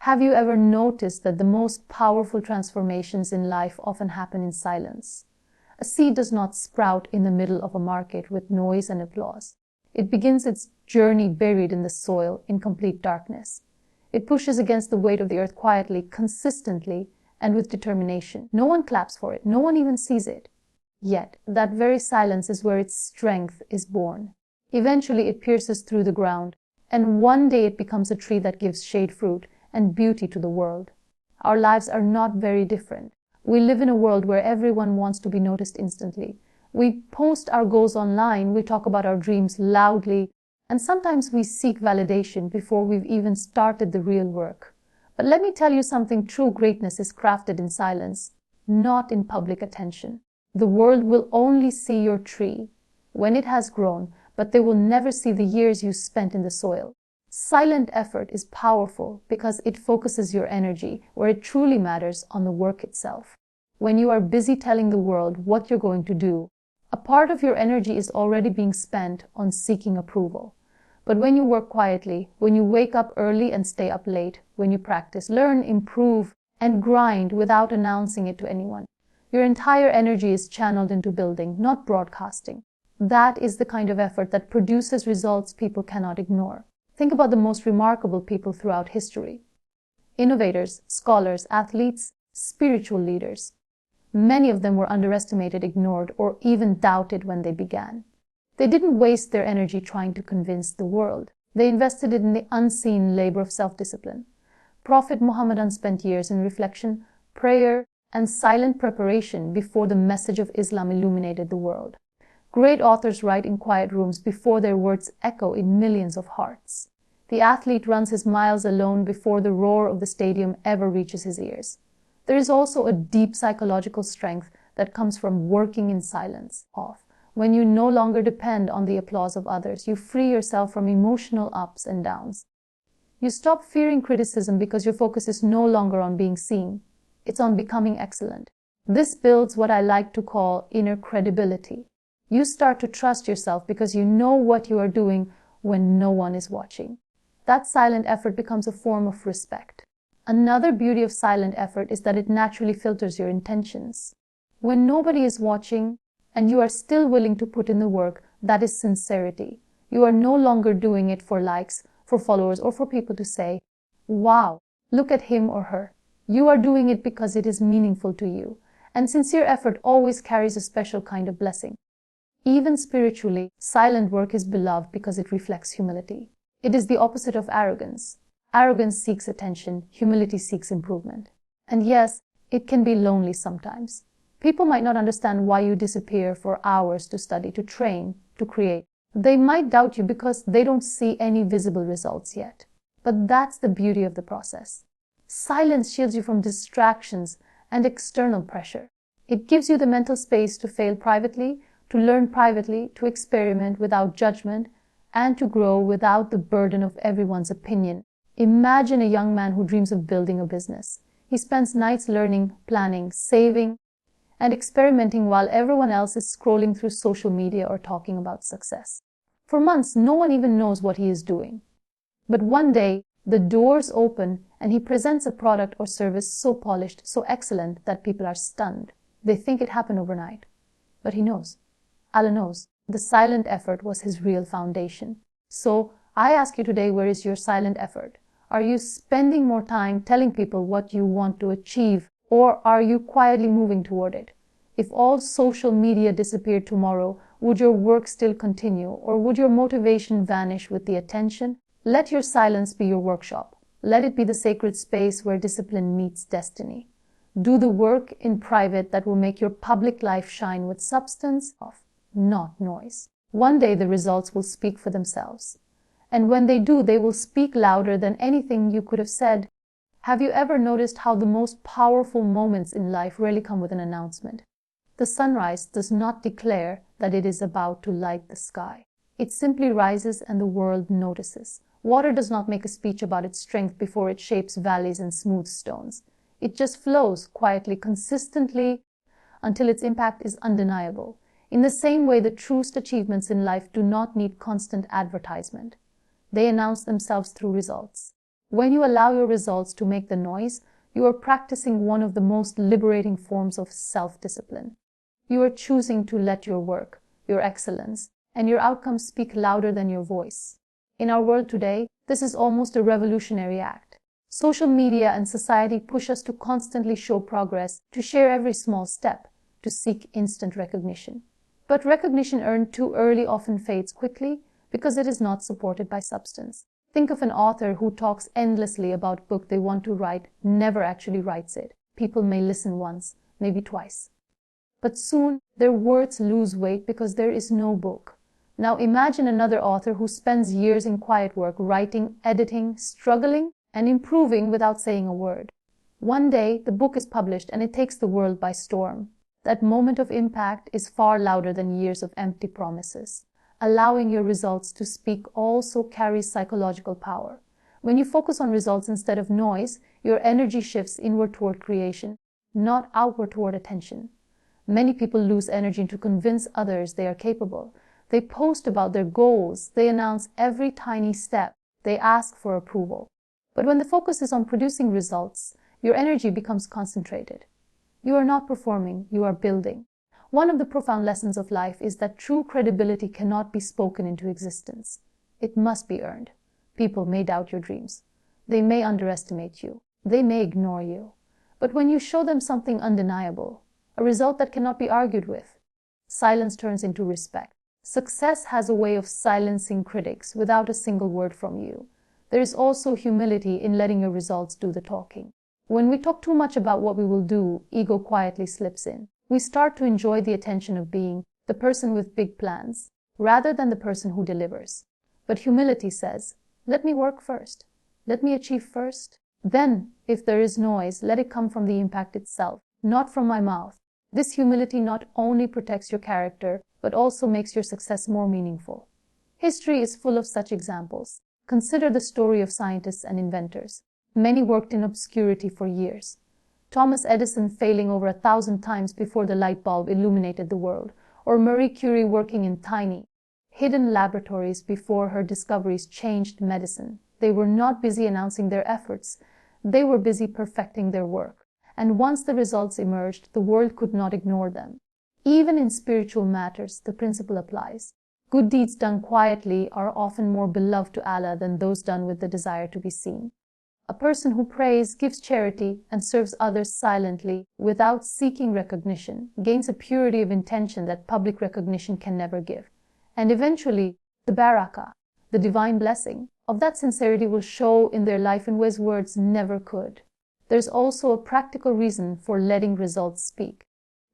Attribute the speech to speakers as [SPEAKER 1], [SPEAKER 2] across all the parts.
[SPEAKER 1] Have you ever noticed that the most powerful transformations in life often happen in silence? A seed does not sprout in the middle of a market with noise and applause. It begins its journey buried in the soil in complete darkness. It pushes against the weight of the earth quietly, consistently, and with determination. No one claps for it. No one even sees it. Yet, that very silence is where its strength is born. Eventually, it pierces through the ground, and one day it becomes a tree that gives shade, fruit, and beauty to the world. Our lives are not very different. We live in a world where everyone wants to be noticed instantly. We post our goals online, we talk about our dreams loudly, and sometimes we seek validation before we've even started the real work. But let me tell you something, true greatness is crafted in silence, not in public attention. The world will only see your tree when it has grown, but they will never see the years you spent in the soil. Silent effort is powerful because it focuses your energy where it truly matters, on the work itself. When you are busy telling the world what you're going to do, a part of your energy is already being spent on seeking approval. But when you work quietly, when you wake up early and stay up late, when you practice, learn, improve, and grind without announcing it to anyone, your entire energy is channeled into building, not broadcasting. That is the kind of effort that produces results people cannot ignore. Think about the most remarkable people throughout history. Innovators, scholars, athletes, spiritual leaders. Many of them were underestimated, ignored, or even doubted when they began. They didn't waste their energy trying to convince the world. They invested it in the unseen labor of self-discipline. Prophet Muhammad spent years in reflection, prayer, and silent preparation before the message of Islam illuminated the world. Great authors write in quiet rooms before their words echo in millions of hearts. The athlete runs his miles alone before the roar of the stadium ever reaches his ears. There is also a deep psychological strength that comes from working in silence. When you no longer depend on the applause of others, you free yourself from emotional ups and downs. You stop fearing criticism because your focus is no longer on being seen. It's on becoming excellent. This builds what I like to call inner credibility. You start to trust yourself because you know what you are doing when no one is watching. That silent effort becomes a form of respect. Another beauty of silent effort is that it naturally filters your intentions. When nobody is watching and you are still willing to put in the work, that is sincerity. You are no longer doing it for likes, for followers, or for people to say, "Wow, look at him or her." You are doing it because it is meaningful to you. And sincere effort always carries a special kind of blessing. Even spiritually, silent work is beloved because it reflects humility. It is the opposite of arrogance. Arrogance seeks attention, humility seeks improvement. And yes, it can be lonely sometimes. People might not understand why you disappear for hours to study, to train, to create. They might doubt you because they don't see any visible results yet. But that's the beauty of the process. Silence shields you from distractions and external pressure. It gives you the mental space to fail privately, to learn privately, to experiment without judgment, and to grow without the burden of everyone's opinion. Imagine a young man who dreams of building a business. He spends nights learning, planning, saving, and experimenting while everyone else is scrolling through social media or talking about success. For months, no one even knows what he is doing. But one day, the doors open and he presents a product or service so polished, so excellent that people are stunned. They think it happened overnight. But he knows. Allah knows. The silent effort was his real foundation. So, I ask you today, where is your silent effort? Are you spending more time telling people what you want to achieve, or are you quietly moving toward it? If all social media disappeared tomorrow, would your work still continue, or would your motivation vanish with the attention? Let your silence be your workshop. Let it be the sacred space where discipline meets destiny. Do the work in private that will make your public life shine with substance, not noise. One day the results will speak for themselves. And when they do, they will speak louder than anything you could have said. Have you ever noticed how the most powerful moments in life rarely come with an announcement? The sunrise does not declare that it is about to light the sky. It simply rises and the world notices. Water does not make a speech about its strength before it shapes valleys and smooths stones. It just flows quietly, consistently, until its impact is undeniable. In the same way, the truest achievements in life do not need constant advertisement. They announce themselves through results. When you allow your results to make the noise, you are practicing one of the most liberating forms of self-discipline. You are choosing to let your work, your excellence, and your outcomes speak louder than your voice. In our world today, this is almost a revolutionary act. Social media and society push us to constantly show progress, to share every small step, to seek instant recognition. But recognition earned too early often fades quickly because it is not supported by substance. Think of an author who talks endlessly about a book they want to write, never actually writes it. People may listen once, maybe twice. But soon, their words lose weight because there is no book. Now imagine another author who spends years in quiet work, writing, editing, struggling, and improving without saying a word. One day, the book is published and it takes the world by storm. That moment of impact is far louder than years of empty promises. Allowing your results to speak also carries psychological power. When you focus on results instead of noise, your energy shifts inward toward creation, not outward toward attention. Many people lose energy to convince others they are capable. They post about their goals, they announce every tiny step, they ask for approval. But when the focus is on producing results, your energy becomes concentrated. You are not performing, you are building. One of the profound lessons of life is that true credibility cannot be spoken into existence. It must be earned. People may doubt your dreams. They may underestimate you. They may ignore you. But when you show them something undeniable, a result that cannot be argued with, silence turns into respect. Success has a way of silencing critics without a single word from you. There is also humility in letting your results do the talking. When we talk too much about what we will do, ego quietly slips in. We start to enjoy the attention of being the person with big plans, rather than the person who delivers. But humility says, let me work first. Let me achieve first. Then, if there is noise, let it come from the impact itself, not from my mouth. This humility not only protects your character, but also makes your success more meaningful. History is full of such examples. Consider the story of scientists and inventors. Many worked in obscurity for years. Thomas Edison failing over 1,000 times before the light bulb illuminated the world, or Marie Curie working in tiny, hidden laboratories before her discoveries changed medicine. They were not busy announcing their efforts. They were busy perfecting their work. And once the results emerged, the world could not ignore them. Even in spiritual matters, the principle applies. Good deeds done quietly are often more beloved to Allah than those done with the desire to be seen. A person who prays, gives charity, and serves others silently, without seeking recognition, gains a purity of intention that public recognition can never give. And eventually, the barakah, the divine blessing, of that sincerity will show in their life in ways words never could. There's also a practical reason for letting results speak.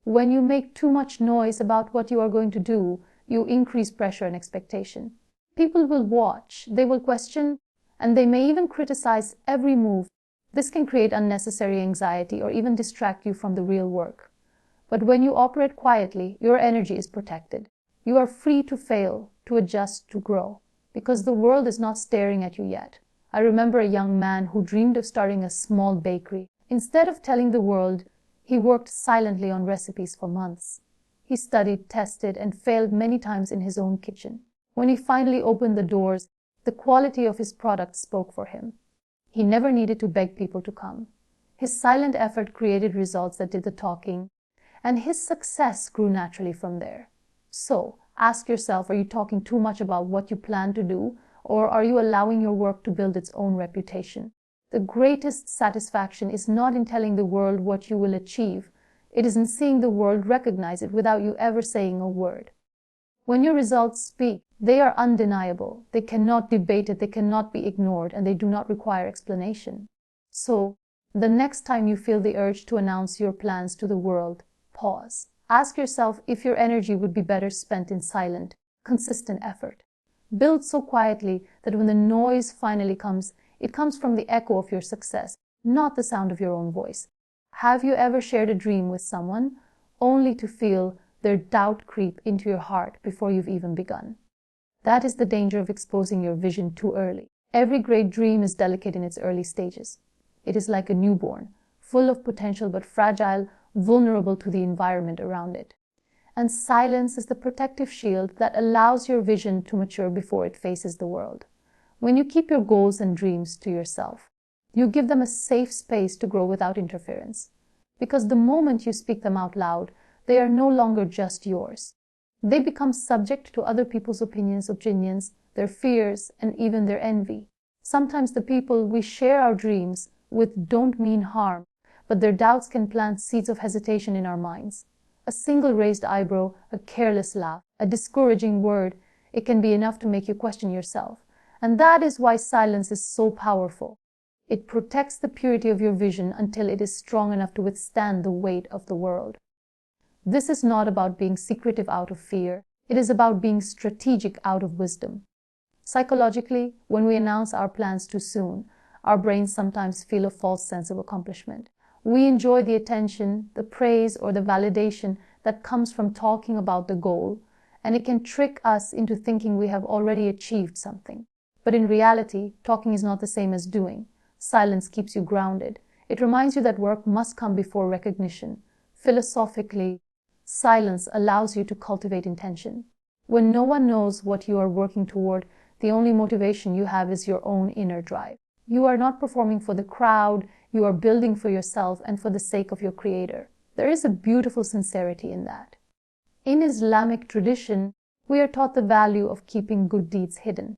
[SPEAKER 1] When you make too much noise about what you are going to do, you increase pressure and expectation. People will watch, they will question, and they may even criticize every move. This can create unnecessary anxiety or even distract you from the real work. But when you operate quietly, your energy is protected. You are free to fail, to adjust, to grow, because the world is not staring at you yet. I remember a young man who dreamed of starting a small bakery. Instead of telling the world, he worked silently on recipes for months. He studied, tested, and failed many times in his own kitchen. When he finally opened the doors, the quality of his product spoke for him. He never needed to beg people to come. His silent effort created results that did the talking, and his success grew naturally from there. So, ask yourself, are you talking too much about what you plan to do, or are you allowing your work to build its own reputation? The greatest satisfaction is not in telling the world what you will achieve. It is in seeing the world recognize it without you ever saying a word. When your results speak, they are undeniable. They cannot be debated, they cannot be ignored, and they do not require explanation. So, the next time you feel the urge to announce your plans to the world, pause. Ask yourself if your energy would be better spent in silent, consistent effort. Build so quietly that when the noise finally comes, it comes from the echo of your success, not the sound of your own voice. Have you ever shared a dream with someone, only to feel their doubt creep into your heart before you've even begun? That is the danger of exposing your vision too early. Every great dream is delicate in its early stages. It is like a newborn, full of potential but fragile, vulnerable to the environment around it. And silence is the protective shield that allows your vision to mature before it faces the world. When you keep your goals and dreams to yourself, You give them a safe space to grow without interference. Because the moment you speak them out loud, they are no longer just yours. They become subject to other people's opinions, their fears, and even their envy. Sometimes the people we share our dreams with don't mean harm, but their doubts can plant seeds of hesitation in our minds. A single raised eyebrow, a careless laugh, a discouraging word, it can be enough to make you question yourself. And that is why silence is so powerful. It protects the purity of your vision until it is strong enough to withstand the weight of the world. This is not about being secretive out of fear. It is about being strategic out of wisdom. Psychologically, when we announce our plans too soon, our brains sometimes feel a false sense of accomplishment. We enjoy the attention, the praise, or the validation that comes from talking about the goal, and it can trick us into thinking we have already achieved something. But in reality, talking is not the same as doing. Silence keeps you grounded. It reminds you that work must come before recognition. Philosophically, silence allows you to cultivate intention. When no one knows what you are working toward, the only motivation you have is your own inner drive. You are not performing for the crowd, you are building for yourself and for the sake of your Creator. There is a beautiful sincerity in that. In Islamic tradition, we are taught the value of keeping good deeds hidden.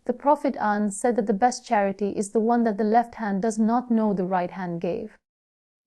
[SPEAKER 1] The Prophet said that the best charity is the one that the left hand does not know the right hand gave.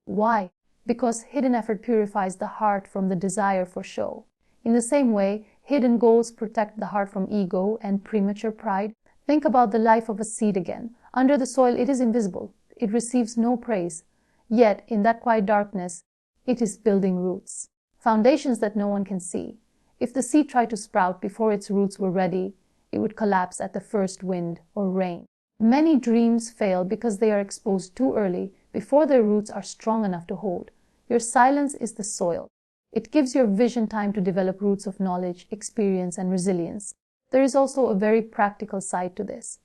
[SPEAKER 1] Why? Because hidden effort purifies the heart from the desire for show. In the same way, hidden goals protect the heart from ego and premature pride. Think about the life of a seed again. Under the soil, it is invisible. It receives no praise. Yet, in that quiet darkness, it is building roots. Foundations that no one can see. If the seed tried to sprout before its roots were ready, it would collapse at the first wind or rain. Many dreams fail because they are exposed too early, before their roots are strong enough to hold. Your silence is the soil. It gives your vision time to develop roots of knowledge, experience, and resilience. There is also a very practical side to this.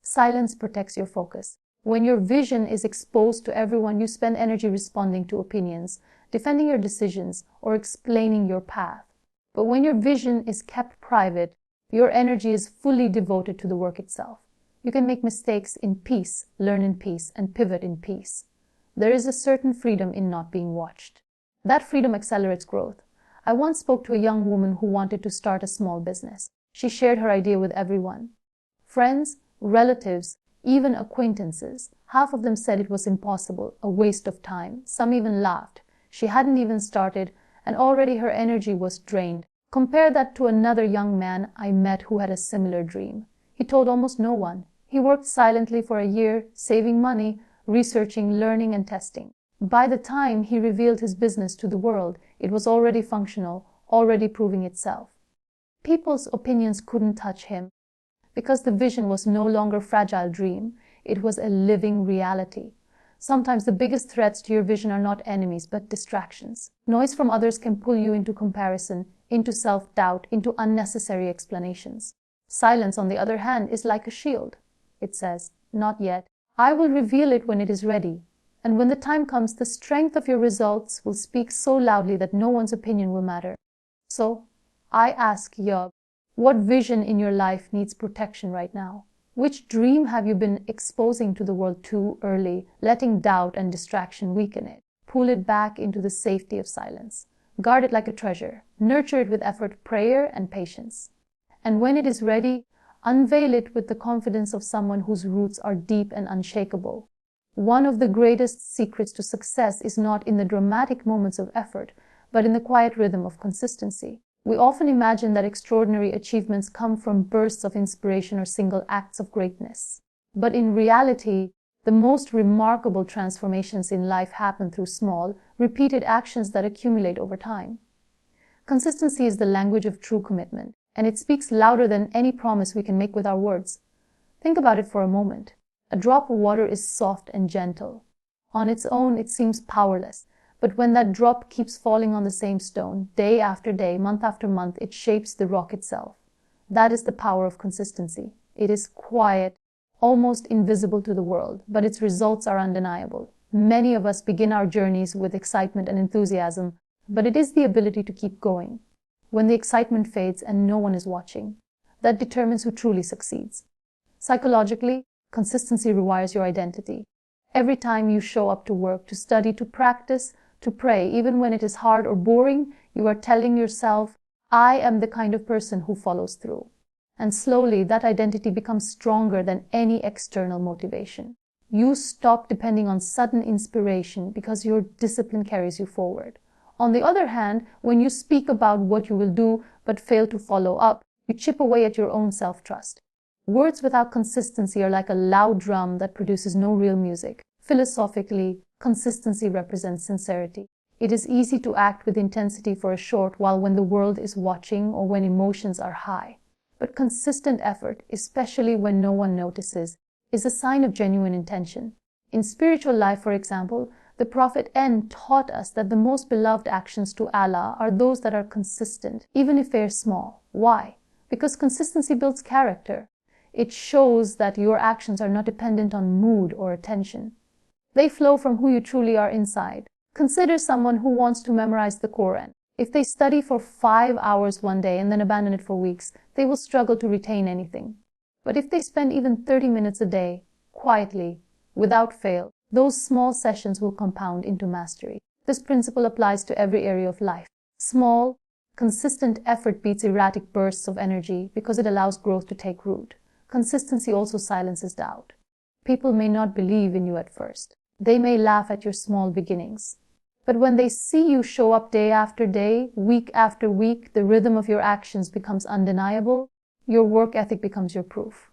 [SPEAKER 1] Silence protects your focus. When your vision is exposed to everyone, you spend energy responding to opinions, defending your decisions, or explaining your path. But when your vision is kept private, your energy is fully devoted to the work itself. You can make mistakes in peace, learn in peace, and pivot in peace. There is a certain freedom in not being watched. That freedom accelerates growth. I once spoke to a young woman who wanted to start a small business. She shared her idea with everyone. Friends, relatives, even acquaintances. Half of them said it was impossible, a waste of time. Some even laughed. She hadn't even started, and already her energy was drained. Compare that to another young man I met who had a similar dream. He told almost no one. He worked silently for a year, saving money, researching, learning, and testing. By the time he revealed his business to the world, it was already functional, already proving itself. People's opinions couldn't touch him, because the vision was no longer a fragile dream, it was a living reality. Sometimes the biggest threats to your vision are not enemies, but distractions. Noise from others can pull you into comparison, into self-doubt, into unnecessary explanations. Silence, on the other hand, is like a shield. It says, "Not yet. I will reveal it when it is ready." And when the time comes, the strength of your results will speak so loudly that no one's opinion will matter. So, I ask you, what vision in your life needs protection right now? Which dream have you been exposing to the world too early, letting doubt and distraction weaken it? Pull it back into the safety of silence. Guard it like a treasure. Nurture it with effort, prayer, and patience. And when it is ready, unveil it with the confidence of someone whose roots are deep and unshakable. One of the greatest secrets to success is not in the dramatic moments of effort, but in the quiet rhythm of consistency. We often imagine that extraordinary achievements come from bursts of inspiration or single acts of greatness. But in reality, the most remarkable transformations in life happen through small, repeated actions that accumulate over time. Consistency is the language of true commitment, and it speaks louder than any promise we can make with our words. Think about it for a moment. A drop of water is soft and gentle. On its own, it seems powerless. But when that drop keeps falling on the same stone, day after day, month after month, it shapes the rock itself. That is the power of consistency. It is quiet, almost invisible to the world, but its results are undeniable. Many of us begin our journeys with excitement and enthusiasm, but it is the ability to keep going. When the excitement fades and no one is watching, that determines who truly succeeds. Psychologically, consistency rewires your identity. Every time you show up to work, to study, to practice, to pray, even when it is hard or boring, you are telling yourself, I am the kind of person who follows through. And slowly, that identity becomes stronger than any external motivation. You stop depending on sudden inspiration because your discipline carries you forward. On the other hand, when you speak about what you will do but fail to follow up, you chip away at your own self-trust. Words without consistency are like a loud drum that produces no real music. Philosophically, consistency represents sincerity. It is easy to act with intensity for a short while when the world is watching or when emotions are high. But consistent effort, especially when no one notices, is a sign of genuine intention. In spiritual life, for example, the Prophet N taught us that the most beloved actions to Allah are those that are consistent, even if they are small. Why? Because consistency builds character. It shows that your actions are not dependent on mood or attention. They flow from who you truly are inside. Consider someone who wants to memorize the Quran. If they study for 5 hours one day and then abandon it for weeks, they will struggle to retain anything. But if they spend even 30 minutes a day, quietly, without fail, those small sessions will compound into mastery. This principle applies to every area of life. Small, consistent effort beats erratic bursts of energy because it allows growth to take root. Consistency also silences doubt. People may not believe in you at first. They may laugh at your small beginnings. But when they see you show up day after day, week after week, the rhythm of your actions becomes undeniable. Your work ethic becomes your proof.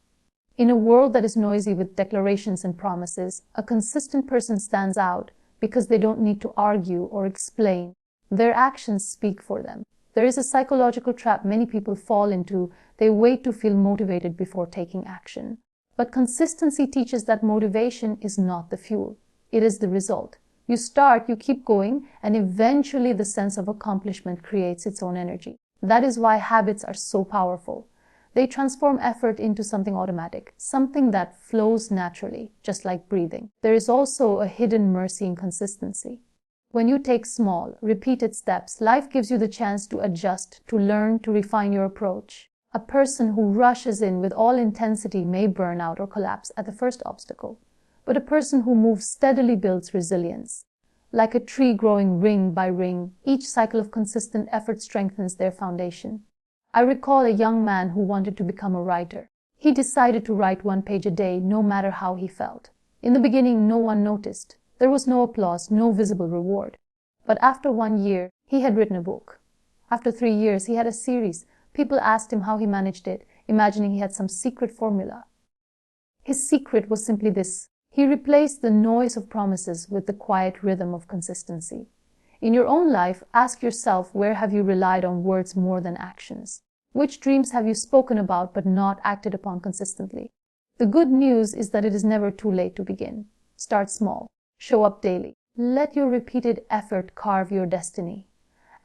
[SPEAKER 1] In a world that is noisy with declarations and promises, a consistent person stands out because they don't need to argue or explain. Their actions speak for them. There is a psychological trap many people fall into. They wait to feel motivated before taking action. But consistency teaches that motivation is not the fuel. It is the result. You start, you keep going, and eventually the sense of accomplishment creates its own energy. That is why habits are so powerful. They transform effort into something automatic, something that flows naturally, just like breathing. There is also a hidden mercy in consistency. When you take small, repeated steps, life gives you the chance to adjust, to learn, to refine your approach. A person who rushes in with all intensity may burn out or collapse at the first obstacle. But a person who moves steadily builds resilience. Like a tree growing ring by ring, each cycle of consistent effort strengthens their foundation. I recall a young man who wanted to become a writer. He decided to write 1 page a day, no matter how he felt. In the beginning, no one noticed. There was no applause, no visible reward. But after 1 year, he had written a book. After 3 years, he had a series. People asked him how he managed it, imagining he had some secret formula. His secret was simply this. He replaced the noise of promises with the quiet rhythm of consistency. In your own life, ask yourself, where have you relied on words more than actions? Which dreams have you spoken about but not acted upon consistently? The good news is that it is never too late to begin. Start small. Show up daily. Let your repeated effort carve your destiny.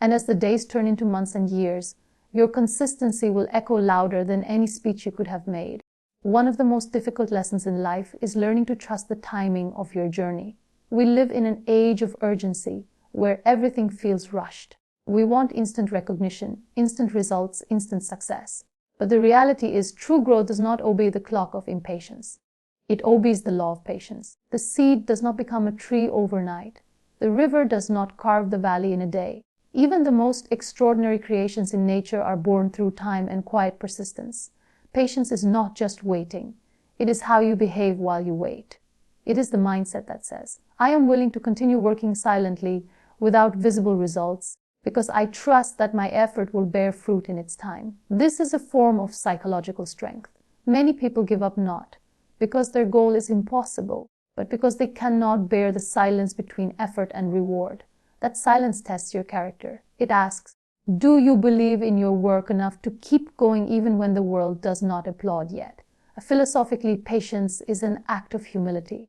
[SPEAKER 1] And as the days turn into months and years, your consistency will echo louder than any speech you could have made. One of the most difficult lessons in life is learning to trust the timing of your journey. We live in an age of urgency, where everything feels rushed. We want instant recognition, instant results, instant success. But the reality is, true growth does not obey the clock of impatience. It obeys the law of patience. The seed does not become a tree overnight. The river does not carve the valley in a day. Even the most extraordinary creations in nature are born through time and quiet persistence. Patience is not just waiting. It is how you behave while you wait. It is the mindset that says, I am willing to continue working silently without visible results because I trust that my effort will bear fruit in its time. This is a form of psychological strength. Many people give up not because their goal is impossible, but because they cannot bear the silence between effort and reward. That silence tests your character. It asks, do you believe in your work enough to keep going even when the world does not applaud yet? Philosophically, patience is an act of humility.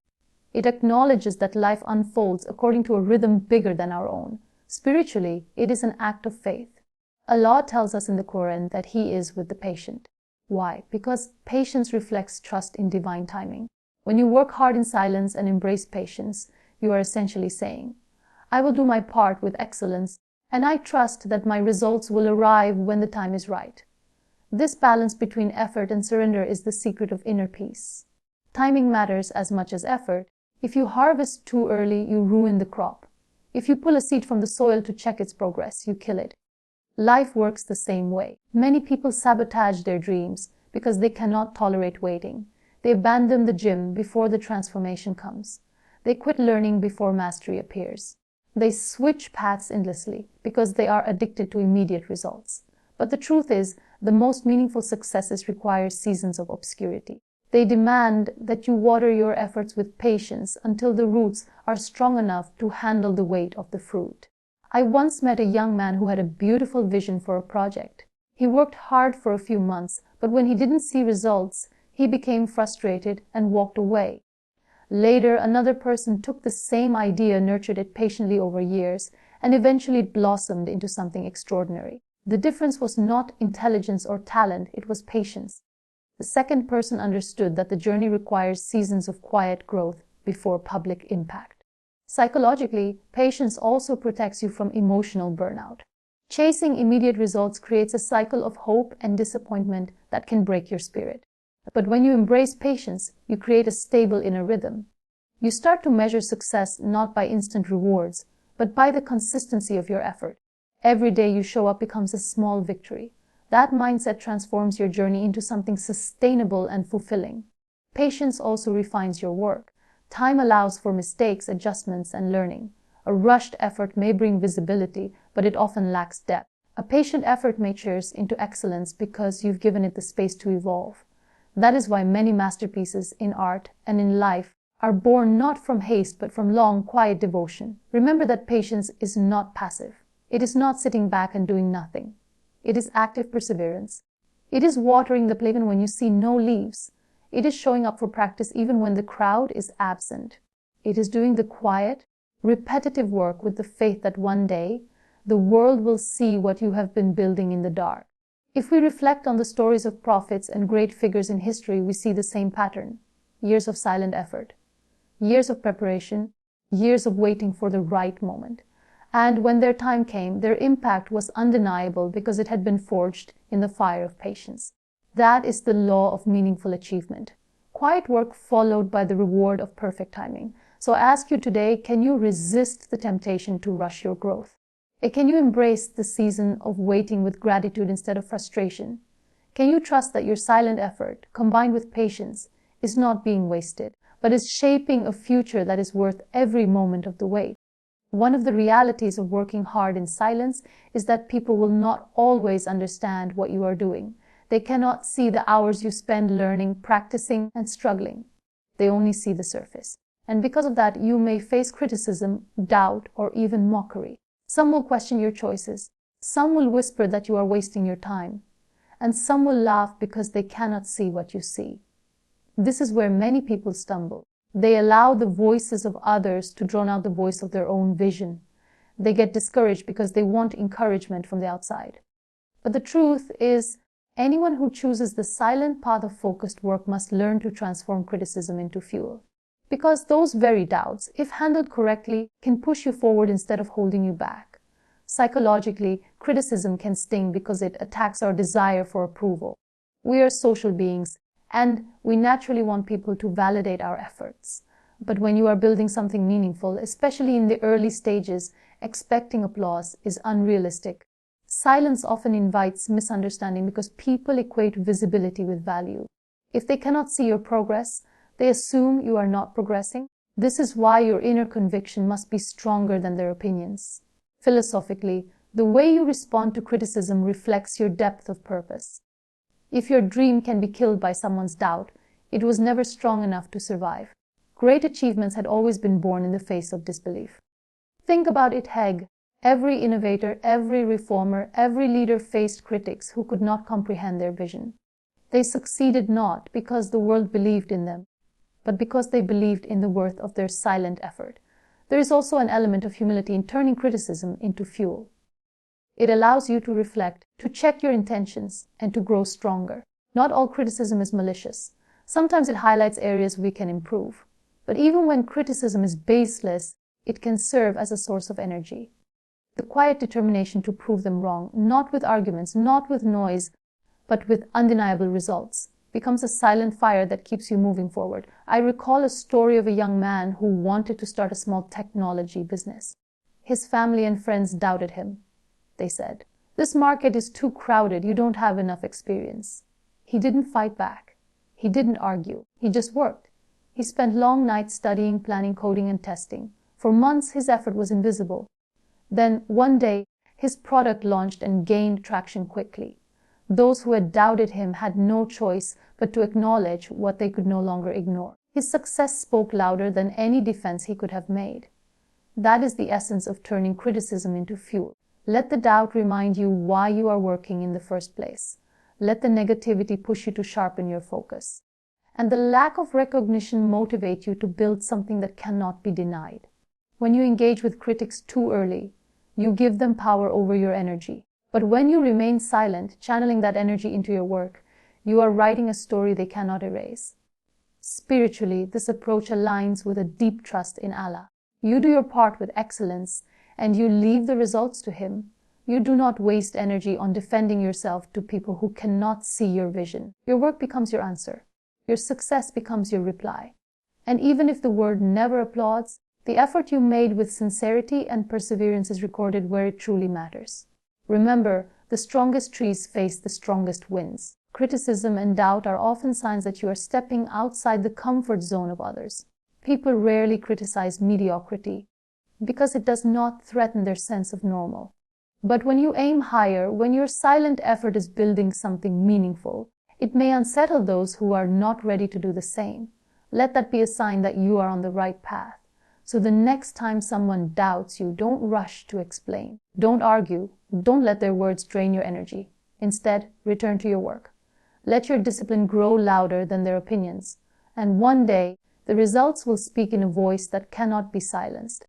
[SPEAKER 1] It acknowledges that life unfolds according to a rhythm bigger than our own. Spiritually, it is an act of faith. Allah tells us in the Quran that He is with the patient. Why? Because patience reflects trust in divine timing. When you work hard in silence and embrace patience, you are essentially saying, I will do my part with excellence, and I trust that my results will arrive when the time is right. This balance between effort and surrender is the secret of inner peace. Timing matters as much as effort, If you harvest too early, you ruin the crop. If you pull a seed from the soil to check its progress, you kill it. Life works the same way. Many people sabotage their dreams because they cannot tolerate waiting. They abandon the gym before the transformation comes. They quit learning before mastery appears. They switch paths endlessly because they are addicted to immediate results. But the truth is, the most meaningful successes require seasons of obscurity. They demand that you water your efforts with patience until the roots are strong enough to handle the weight of the fruit. I once met a young man who had a beautiful vision for a project. He worked hard for a few months, but when he didn't see results, he became frustrated and walked away. Later, another person took the same idea, nurtured it patiently over years, and eventually it blossomed into something extraordinary. The difference was not intelligence or talent, it was patience. The second person understood that the journey requires seasons of quiet growth before public impact. Psychologically, patience also protects you from emotional burnout. Chasing immediate results creates a cycle of hope and disappointment that can break your spirit. But when you embrace patience, you create a stable inner rhythm. You start to measure success not by instant rewards, but by the consistency of your effort. Every day you show up becomes a small victory. That mindset transforms your journey into something sustainable and fulfilling. Patience also refines your work. Time allows for mistakes, adjustments, and learning. A rushed effort may bring visibility, but it often lacks depth. A patient effort matures into excellence because you've given it the space to evolve. That is why many masterpieces in art and in life are born not from haste but from long, quiet devotion. Remember that patience is not passive. It is not sitting back and doing nothing. It is active perseverance. It is watering the plant even when you see no leaves. It is showing up for practice even when the crowd is absent. It is doing the quiet, repetitive work with the faith that one day the world will see what you have been building in the dark. If we reflect on the stories of prophets and great figures in history, we see the same pattern. Years of silent effort, years of preparation, years of waiting for the right moment. And when their time came, their impact was undeniable because it had been forged in the fire of patience. That is the law of meaningful achievement. Quiet work followed by the reward of perfect timing. So I ask you today, can you resist the temptation to rush your growth? Can you embrace the season of waiting with gratitude instead of frustration? Can you trust that your silent effort, combined with patience, is not being wasted, but is shaping a future that is worth every moment of the wait? One of the realities of working hard in silence is that people will not always understand what you are doing. They cannot see the hours you spend learning, practicing, and struggling. They only see the surface. And because of that, you may face criticism, doubt, or even mockery. Some will question your choices. Some will whisper that you are wasting your time. And some will laugh because they cannot see what you see. This is where many people stumble. They allow the voices of others to drown out the voice of their own vision. They get discouraged because they want encouragement from the outside. But the truth is, anyone who chooses the silent path of focused work must learn to transform criticism into fuel. Because those very doubts, if handled correctly, can push you forward instead of holding you back. Psychologically, criticism can sting because it attacks our desire for approval. We are social beings, and we naturally want people to validate our efforts. But when you are building something meaningful, especially in the early stages, expecting applause is unrealistic. Silence often invites misunderstanding because people equate visibility with value. If they cannot see your progress, they assume you are not progressing. This is why your inner conviction must be stronger than their opinions. Philosophically, the way you respond to criticism reflects your depth of purpose. If your dream can be killed by someone's doubt, it was never strong enough to survive. Great achievements had always been born in the face of disbelief. Think about it, Hegg. Every innovator, every reformer, every leader faced critics who could not comprehend their vision. They succeeded not because the world believed in them, but because they believed in the worth of their silent effort. There is also an element of humility in turning criticism into fuel. It allows you to reflect, to check your intentions, and to grow stronger. Not all criticism is malicious. Sometimes it highlights areas we can improve. But even when criticism is baseless, it can serve as a source of energy. The quiet determination to prove them wrong, not with arguments, not with noise, but with undeniable results. becomes a silent fire that keeps you moving forward. I recall a story of a young man who wanted to start a small technology business. His family and friends doubted him. They said, "This market is too crowded, you don't have enough experience." He didn't fight back. He didn't argue. He just worked. He spent long nights studying, planning, coding, and testing. For months, his effort was invisible. Then, one day, his product launched and gained traction quickly. Those who had doubted him had no choice but to acknowledge what they could no longer ignore. His success spoke louder than any defense he could have made. That is the essence of turning criticism into fuel. Let the doubt remind you why you are working in the first place. Let the negativity push you to sharpen your focus. And the lack of recognition motivate you to build something that cannot be denied. When you engage with critics too early, you give them power over your energy. But when you remain silent, channeling that energy into your work, you are writing a story they cannot erase. Spiritually, this approach aligns with a deep trust in Allah. You do your part with excellence, and you leave the results to Him. You do not waste energy on defending yourself to people who cannot see your vision. Your work becomes your answer. Your success becomes your reply. And even if the world never applauds, the effort you made with sincerity and perseverance is recorded where it truly matters. Remember, the strongest trees face the strongest winds. Criticism and doubt are often signs that you are stepping outside the comfort zone of others. People rarely criticize mediocrity because it does not threaten their sense of normal. But when you aim higher, when your silent effort is building something meaningful, it may unsettle those who are not ready to do the same. Let that be a sign that you are on the right path. So the next time someone doubts you, don't rush to explain. Don't argue. Don't let their words drain your energy. Instead, return to your work. Let your discipline grow louder than their opinions. And one day, the results will speak in a voice that cannot be silenced.